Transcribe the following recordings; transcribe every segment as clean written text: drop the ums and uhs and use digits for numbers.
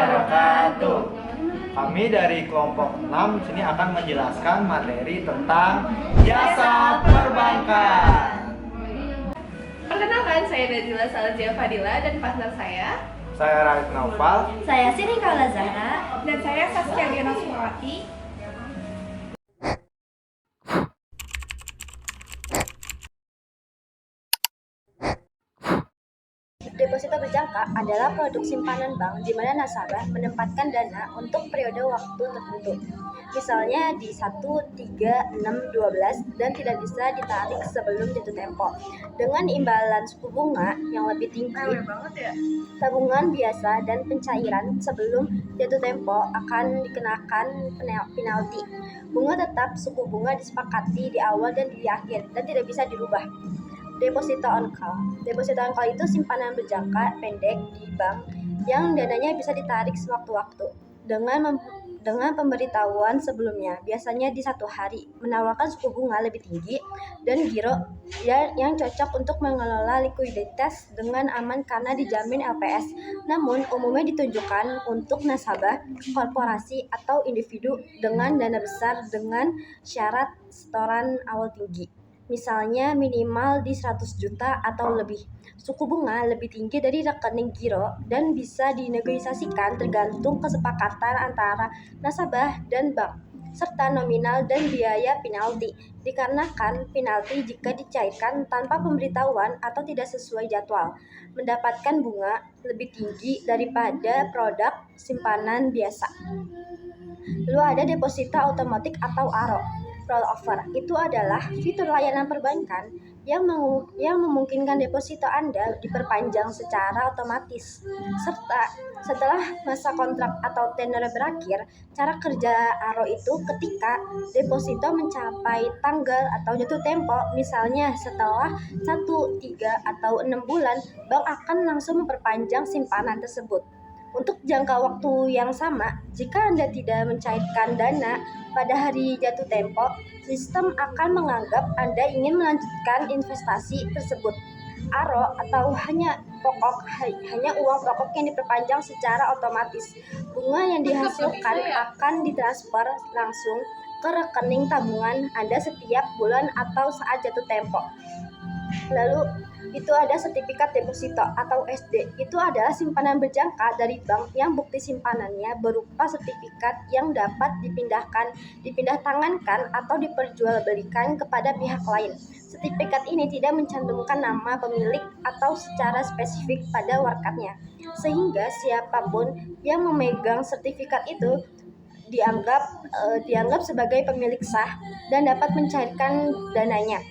wabarakatuh. Kami dari kelompok 6 sini akan menjelaskan materi tentang jasa perbankan. Perkenalkan, saya Nazila Salzia Fadila dan partner Saya Raif Naufal. Saya Sini Kaula Zahra. dan saya Saskia Diana Sumawati. Deposito berjangka adalah produk simpanan bank di mana nasabah menempatkan dana untuk periode waktu tertentu. Misalnya di 1, 3, 6, 12 dan tidak bisa ditarik sebelum jatuh tempo. Dengan imbalan suku bunga yang lebih tinggi, tabungan biasa dan pencairan sebelum jatuh tempo akan dikenakan penalti. Bunga tetap suku bunga disepakati di awal dan di akhir dan tidak bisa dirubah. Deposito on call. Deposito on call itu simpanan berjangka pendek di bank yang dananya bisa ditarik sewaktu-waktu dengan pemberitahuan sebelumnya, biasanya di 1 hari, menawarkan suku bunga lebih tinggi dan giro yang cocok untuk mengelola likuiditas dengan aman karena dijamin LPS. Namun, umumnya ditujukan untuk nasabah, korporasi, atau individu dengan dana besar dengan syarat setoran awal tinggi. Misalnya minimal di 100 juta atau lebih. Suku bunga lebih tinggi dari rekening giro dan bisa dinegosiasikan tergantung kesepakatan antara nasabah dan bank, serta nominal dan biaya penalti. Dikarenakan penalti jika dicairkan tanpa pemberitahuan atau tidak sesuai jadwal, mendapatkan bunga lebih tinggi daripada produk simpanan biasa. Lalu ada deposito otomatis atau ARO. Rollover itu adalah fitur layanan perbankan yang memungkinkan deposito Anda diperpanjang secara otomatis. Setelah masa kontrak atau tenor berakhir, cara kerja ARO itu ketika deposito mencapai tanggal atau jatuh tempo, misalnya setelah 1, 3, atau 6 bulan, bank akan langsung memperpanjang simpanan tersebut. Untuk jangka waktu yang sama, jika Anda tidak mencairkan dana pada hari jatuh tempo, sistem akan menganggap Anda ingin melanjutkan investasi tersebut. ARO atau hanya uang pokok yang diperpanjang secara otomatis. Bunga yang dihasilkan akan ditransfer langsung ke rekening tabungan Anda setiap bulan atau saat jatuh tempo. Lalu itu ada sertifikat deposito atau SD. Itu adalah simpanan berjangka dari bank yang bukti simpanannya berupa sertifikat yang dapat dipindah tangankan atau diperjualbelikan kepada pihak lain. Sertifikat ini tidak mencantumkan nama pemilik atau secara spesifik pada warkatnya, sehingga siapapun yang memegang sertifikat itu dianggap sebagai pemilik sah dan dapat mencairkan dananya.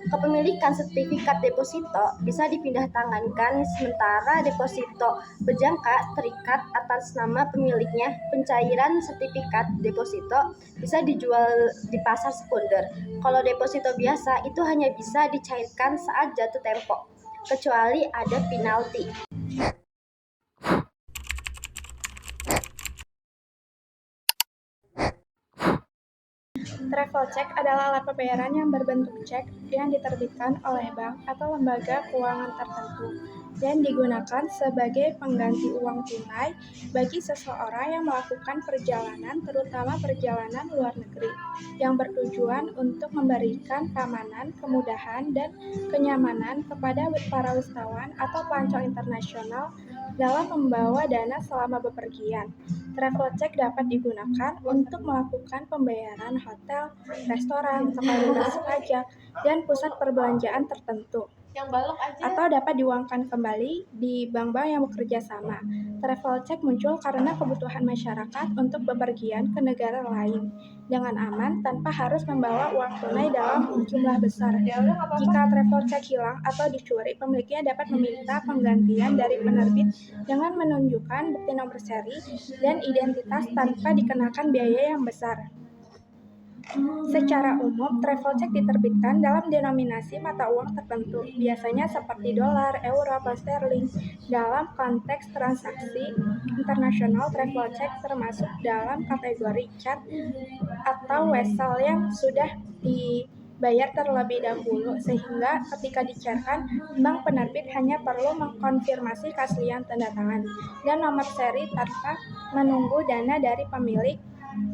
Kepemilikan sertifikat deposito bisa dipindah tangankan, sementara deposito berjangka terikat atas nama pemiliknya. Pencairan sertifikat deposito bisa dijual di pasar sekunder. Kalau deposito biasa itu hanya bisa dicairkan saat jatuh tempo, kecuali ada penalti. Travel check adalah alat pembayaran yang berbentuk cek yang diterbitkan oleh bank atau lembaga keuangan tertentu dan digunakan sebagai pengganti uang tunai bagi seseorang yang melakukan perjalanan, terutama perjalanan luar negeri, yang bertujuan untuk memberikan keamanan, kemudahan, dan kenyamanan kepada para wisatawan atau pelancong internasional dalam membawa dana selama bepergian. Travel check dapat digunakan untuk melakukan pembayaran hotel, restoran, tempat dinas pajak, dan pusat perbelanjaan tertentu, atau dapat diuangkan kembali di bank-bank yang bekerja sama. Travel check muncul karena kebutuhan masyarakat untuk bepergian ke negara lain dengan aman tanpa harus membawa uang tunai dalam jumlah besar. Jika travel check hilang atau dicuri, pemiliknya dapat meminta penggantian dari penerbit dengan menunjukkan bukti nomor seri dan identitas tanpa dikenakan biaya yang besar. Secara umum, travel check diterbitkan dalam denominasi mata uang tertentu, biasanya seperti dolar, euro, atau sterling. Dalam konteks transaksi internasional, travel check termasuk dalam kategori CHF atau wesel yang sudah bayar terlebih dahulu, sehingga ketika dicairkan, bank penerbit hanya perlu mengkonfirmasi keaslian tanda tangan dan nomor seri tanpa menunggu dana dari pemilik.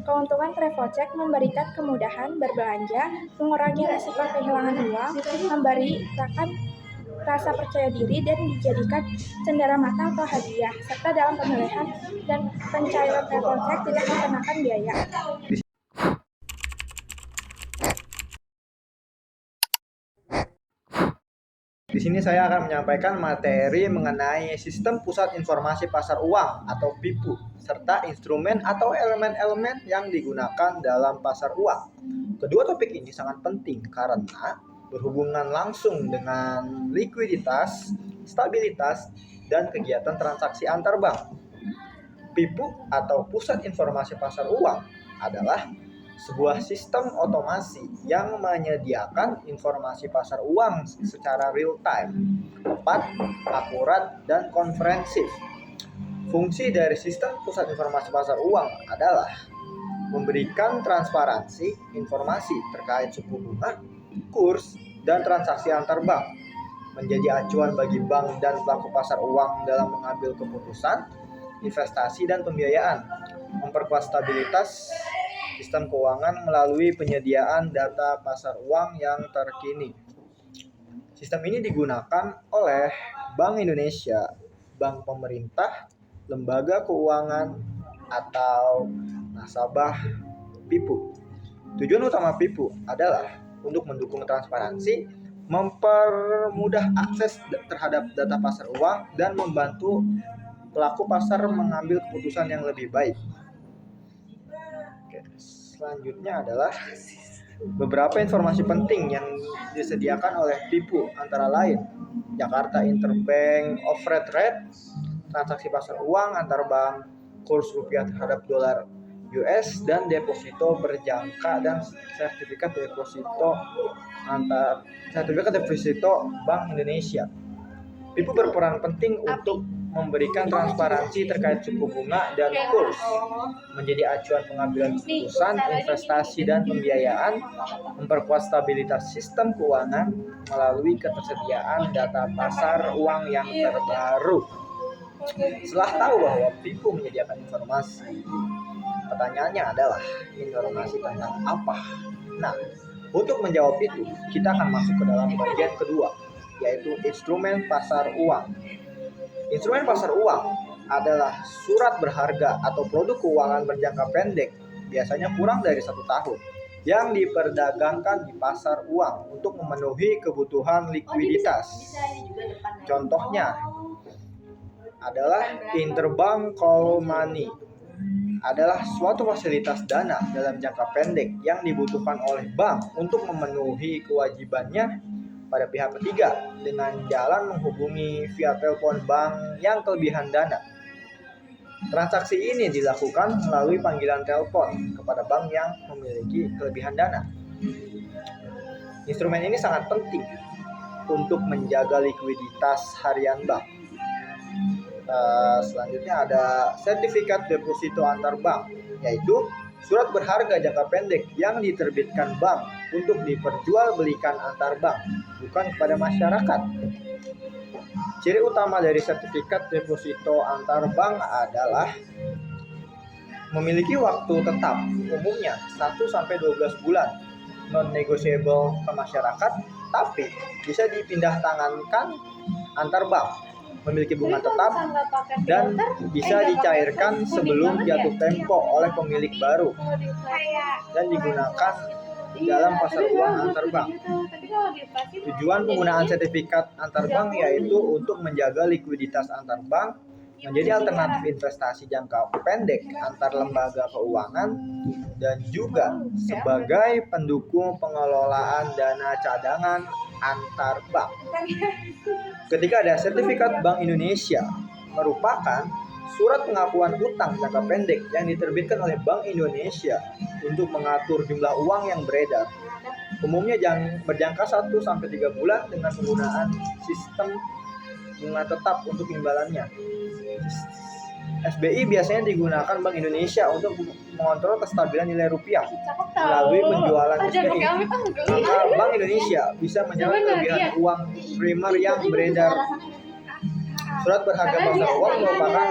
Keuntungan travel check memberikan kemudahan berbelanja, mengurangi resiko kehilangan uang, memberikan rasa percaya diri dan dijadikan cenderamata atau hadiah, serta dalam pemilihan dan pencairan travel check tidak dikenakan biaya. Di sini saya akan menyampaikan materi mengenai Sistem Pusat Informasi Pasar Uang atau PIPU, serta instrumen atau elemen-elemen yang digunakan dalam pasar uang. Kedua topik ini sangat penting karena berhubungan langsung dengan likuiditas, stabilitas, dan kegiatan transaksi antar bank. PIPU atau Pusat Informasi Pasar Uang adalah sebuah sistem otomasi yang menyediakan informasi pasar uang secara real time, tepat, akurat, dan komprehensif. Fungsi dari sistem pusat informasi pasar uang adalah memberikan transparansi informasi terkait suku bunga, kurs, dan transaksi antar bank, menjadi acuan bagi bank dan pelaku pasar uang dalam mengambil keputusan, investasi, dan pembiayaan, memperkuat stabilitas sistem keuangan melalui penyediaan data pasar uang yang terkini. Sistem ini digunakan oleh Bank Indonesia, bank pemerintah, lembaga keuangan, atau nasabah PIPU. Tujuan utama PIPU adalah untuk mendukung transparansi, mempermudah akses terhadap data pasar uang, dan membantu pelaku pasar mengambil keputusan yang lebih baik. Selanjutnya adalah beberapa informasi penting yang disediakan oleh PIPU, antara lain Jakarta Interbank Offered Rate, transaksi pasar uang antar bank, kurs rupiah terhadap dolar US, dan deposito berjangka dan sertifikat deposito Bank Indonesia. PIPU berperan penting untuk memberikan transparansi terkait suku bunga dan kurs, menjadi acuan pengambilan keputusan, investasi, dan pembiayaan, memperkuat stabilitas sistem keuangan melalui ketersediaan data pasar uang yang terbaru. Setelah tahu bahwa PIPU menyediakan informasi, pertanyaannya adalah informasi tentang apa? Nah, untuk menjawab itu, kita akan masuk ke dalam bagian kedua, yaitu instrumen pasar uang. Instrumen pasar uang adalah surat berharga atau produk keuangan berjangka pendek, biasanya kurang dari 1 tahun, yang diperdagangkan di pasar uang untuk memenuhi kebutuhan likuiditas. Contohnya adalah interbank call money, adalah suatu fasilitas dana dalam jangka pendek yang dibutuhkan oleh bank untuk memenuhi kewajibannya pada pihak ketiga dengan jalan menghubungi via telepon bank yang kelebihan dana. Transaksi ini dilakukan melalui panggilan telepon kepada bank yang memiliki kelebihan dana. Instrumen ini sangat penting untuk menjaga likuiditas harian bank. Selanjutnya ada sertifikat deposito antar bank, yaitu surat berharga jangka pendek yang diterbitkan bank untuk diperjualbelikan antar bank, bukan kepada masyarakat. Ciri utama dari sertifikat deposito antar bank adalah memiliki waktu tetap, umumnya 1-12 bulan, non-negotiable ke masyarakat, tapi bisa dipindah tangankan antar bank, memiliki bunga tetap, dan bisa dicairkan sebelum jatuh tempo oleh pemilik baru, dan digunakan dalam pasar uang antar bank. Tujuan penggunaan sertifikat antar bank yaitu untuk menjaga likuiditas antar bank, menjadi alternatif investasi jangka pendek antar lembaga keuangan, dan juga sebagai pendukung pengelolaan dana cadangan antar bank. Ketika ada sertifikat Bank Indonesia, merupakan surat pengakuan utang jangka pendek yang diterbitkan oleh Bank Indonesia untuk mengatur jumlah uang yang beredar. Umumnya berjangka 1-3 bulan dengan penggunaan sistem bunga tetap untuk imbalannya. SBI biasanya digunakan Bank Indonesia untuk mengontrol kestabilan nilai rupiah Cakep tahu. melalui penjualan Jangan SBI. pakai amit enggak. Maka Bank Indonesia bisa mencatat kelebihan uang primer yang beredar. Surat berharga pasar uang merupakan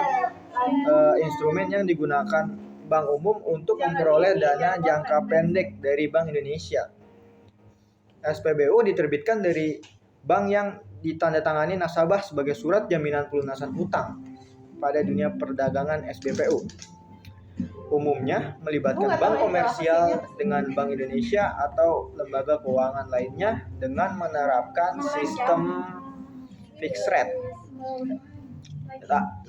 instrumen yang digunakan Bank Umum untuk memperoleh dana jangka pendek dari Bank Indonesia. SPBU diterbitkan dari bank yang ditandatangani nasabah sebagai surat jaminan pelunasan utang pada dunia perdagangan SBPU. Umumnya melibatkan bank komersial dengan Bank Indonesia atau lembaga keuangan lainnya dengan menerapkan sistem fixed rate.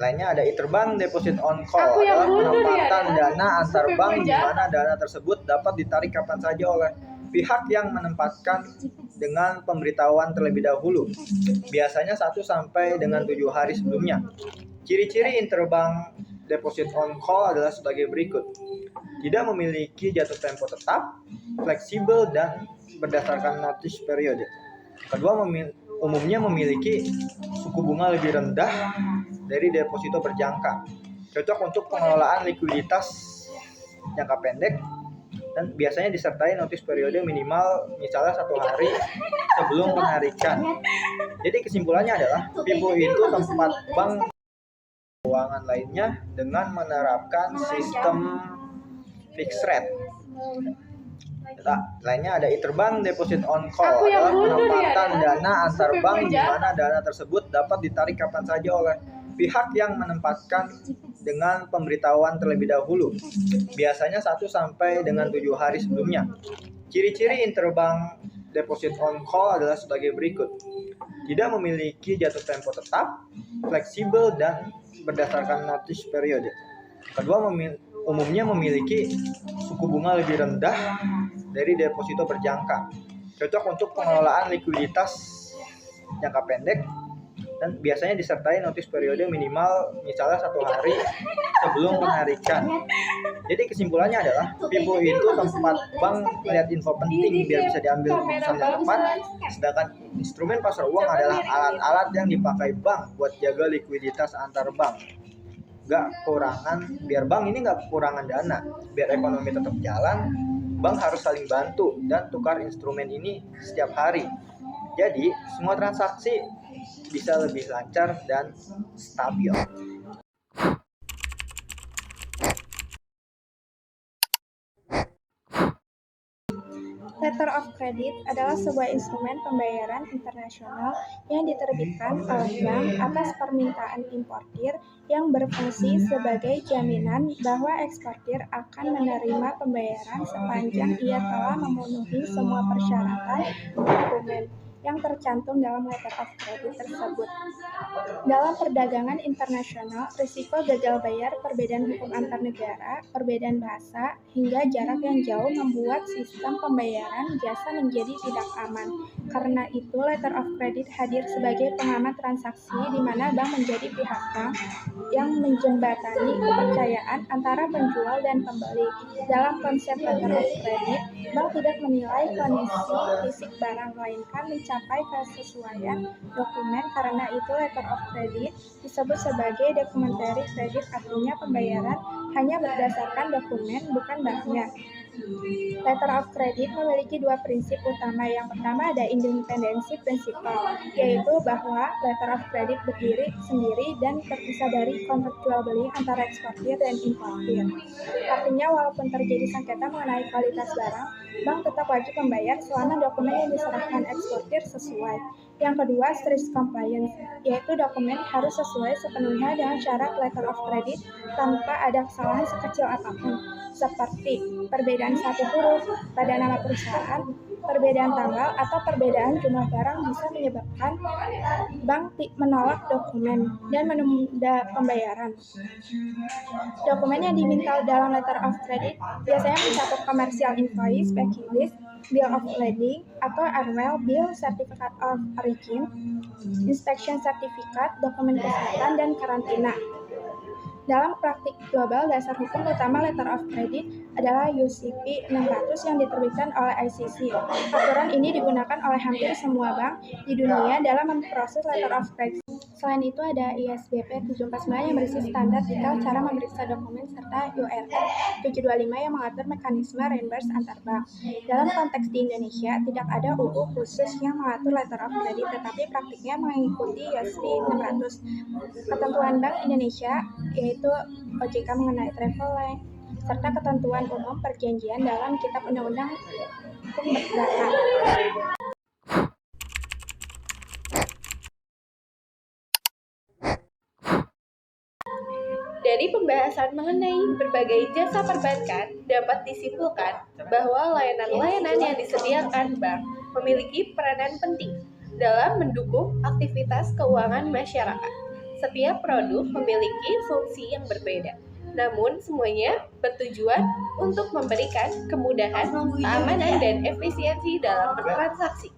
Lainnya ada interbank deposit on call, adalah penempatan dana antar bank di mana dana tersebut dapat ditarik kapan saja oleh pihak yang menempatkan dengan pemberitahuan terlebih dahulu, biasanya 1 sampai dengan 7 hari sebelumnya. Ciri-ciri interbank deposit on call adalah sebagai berikut. Tidak memiliki jatuh tempo tetap, fleksibel, dan berdasarkan notice periode. Kedua, umumnya memiliki suku bunga lebih rendah dari deposito berjangka. Cocok untuk pengelolaan likuiditas jangka pendek dan biasanya disertai notice periode minimal misalnya 1 hari sebelum penarikan. Jadi kesimpulannya adalah PIPU itu tempat bank keuangan lainnya dengan menerapkan sistem fixed rate. Lainnya ada interbank deposit on call, adalah penempatan dana antar bank di mana dana tersebut dapat ditarik kapan saja oleh pihak yang menempatkan dengan pemberitahuan terlebih dahulu, biasanya 1 sampai dengan 7 hari sebelumnya. Ciri-ciri interbank deposit on call adalah sebagai berikut. Tidak memiliki jatuh tempo tetap, fleksibel, dan berdasarkan notice periode. Kedua, umumnya memiliki suku bunga lebih rendah dari deposito berjangka. Cocok untuk pengelolaan likuiditas jangka pendek dan biasanya disertai notice periode minimal misalnya 1 hari sebelum penarikan. Jadi kesimpulannya adalah PIPU itu tempat bank melihat info penting biar bisa diambil keputusan yang tepat, sedangkan instrumen pasar uang adalah alat-alat yang dipakai bank buat jaga likuiditas antar bank. Biar bank ini nggak kekurangan dana, biar ekonomi tetap jalan, bank harus saling bantu dan tukar instrumen ini setiap hari. Jadi semua transaksi bisa lebih lancar dan stabil. Letter of credit adalah sebuah instrumen pembayaran internasional yang diterbitkan oleh bank atas permintaan importir yang berfungsi sebagai jaminan bahwa eksportir akan menerima pembayaran sepanjang ia telah memenuhi semua persyaratan dokumen yang tercantum dalam letter of credit tersebut. Dalam perdagangan internasional, risiko gagal bayar, perbedaan hukum antar negara, perbedaan bahasa, hingga jarak yang jauh membuat sistem pembayaran jasa menjadi tidak aman. Karena itu, letter of credit hadir sebagai pengamat transaksi di mana bank menjadi pihak bank yang menjembatani kepercayaan antara penjual dan pembeli. Dalam konsep letter of credit, bank tidak menilai kondisi fisik barang, melainkan mencapai kesesuaian dokumen. Karena itu, letter of credit disebut sebagai documentary credit, artinya pembayaran hanya berdasarkan dokumen, bukan barangnya. Letter of credit memiliki 2 prinsip utama. Yang pertama ada independency principle, yaitu bahwa letter of credit berdiri sendiri dan terpisah dari kontrak jual beli antara eksportir dan importir. Artinya walaupun terjadi sengketa mengenai kualitas barang, bank tetap wajib membayar selama dokumen yang diserahkan eksportir sesuai. Yang kedua, strict compliance, yaitu dokumen harus sesuai sepenuhnya dengan syarat letter of credit tanpa ada kesalahan sekecil apapun, seperti perbedaan 1 huruf pada nama perusahaan, perbedaan tanggal, atau perbedaan jumlah barang bisa menyebabkan bank menolak dokumen dan menunda pembayaran. Dokumen yang diminta dalam letter of credit biasanya mencakup commercial invoice, packing list, bill of lading atau RML, bill, certificate of origin, inspection certificate, dokumen kesehatan, dan karantina. Dalam praktik global, dasar hukum utama letter of credit adalah UCP 600 yang diterbitkan oleh ICC. Aturan ini digunakan oleh hampir semua bank di dunia dalam memproses letter of credit. Selain itu ada ISBP 749 yang berisi standar detail cara memeriksa dokumen serta URL 725 yang mengatur mekanisme reimburse antar bank. Dalam konteks di Indonesia, tidak ada UU khusus yang mengatur letter of credit, tetapi praktiknya mengikuti ISP 600. Ketentuan Bank Indonesia yaitu OJK mengenai travel line, serta ketentuan umum perjanjian dalam Kitab Undang-Undang Hukum Perdata. Dari pembahasan mengenai berbagai jasa perbankan, dapat disimpulkan bahwa layanan-layanan yang disediakan bank memiliki peranan penting dalam mendukung aktivitas keuangan masyarakat. Setiap produk memiliki fungsi yang berbeda, namun semuanya bertujuan untuk memberikan kemudahan, keamanan, dan efisiensi dalam bertransaksi.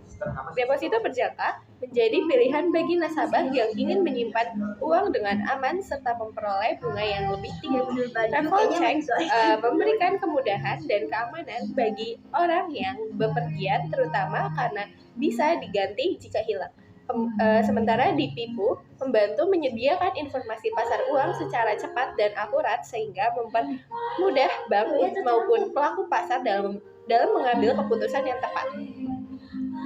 Deposito berjangka menjadi pilihan bagi nasabah yang ingin menyimpan uang dengan aman serta memperoleh bunga yang lebih tinggi. Travel check memberikan kemudahan dan keamanan bagi orang yang bepergian, terutama karena bisa diganti jika hilang. Sementara di Pipu membantu menyediakan informasi pasar uang secara cepat dan akurat sehingga mempermudah bank maupun pelaku pasar dalam mengambil keputusan yang tepat.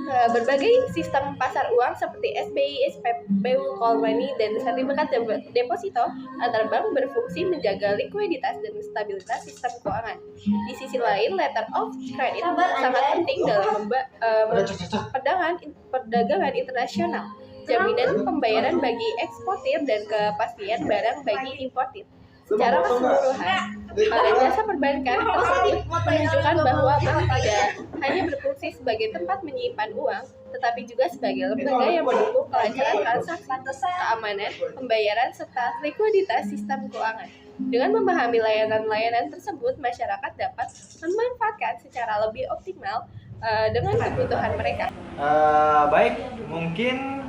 Berbagai sistem pasar uang seperti SBI, SPBU, call money, dan sertifikat deposito antar bank berfungsi menjaga likuiditas dan stabilitas sistem keuangan. Di sisi lain, letter of credit sangat penting dalam perdagangan internasional, jaminan pembayaran bagi eksportir dan kepastian barang bagi importir. Secara keseluruhan, jasa perbankan tersebut menunjukkan bahwa bank tidak hanya berfungsi sebagai tempat menyimpan uang, tetapi juga sebagai lembaga yang mendukung kelancaran transaksi, keamanan, pembayaran, serta likuiditas sistem keuangan. Dengan memahami layanan-layanan tersebut, masyarakat dapat memanfaatkan secara lebih optimal dengan kebutuhan mereka. Baik, mungkin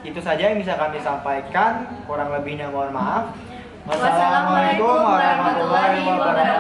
itu saja yang bisa kami sampaikan. Kurang lebihnya mohon maaf. Wassalamualaikum warahmatullahi wabarakatuh.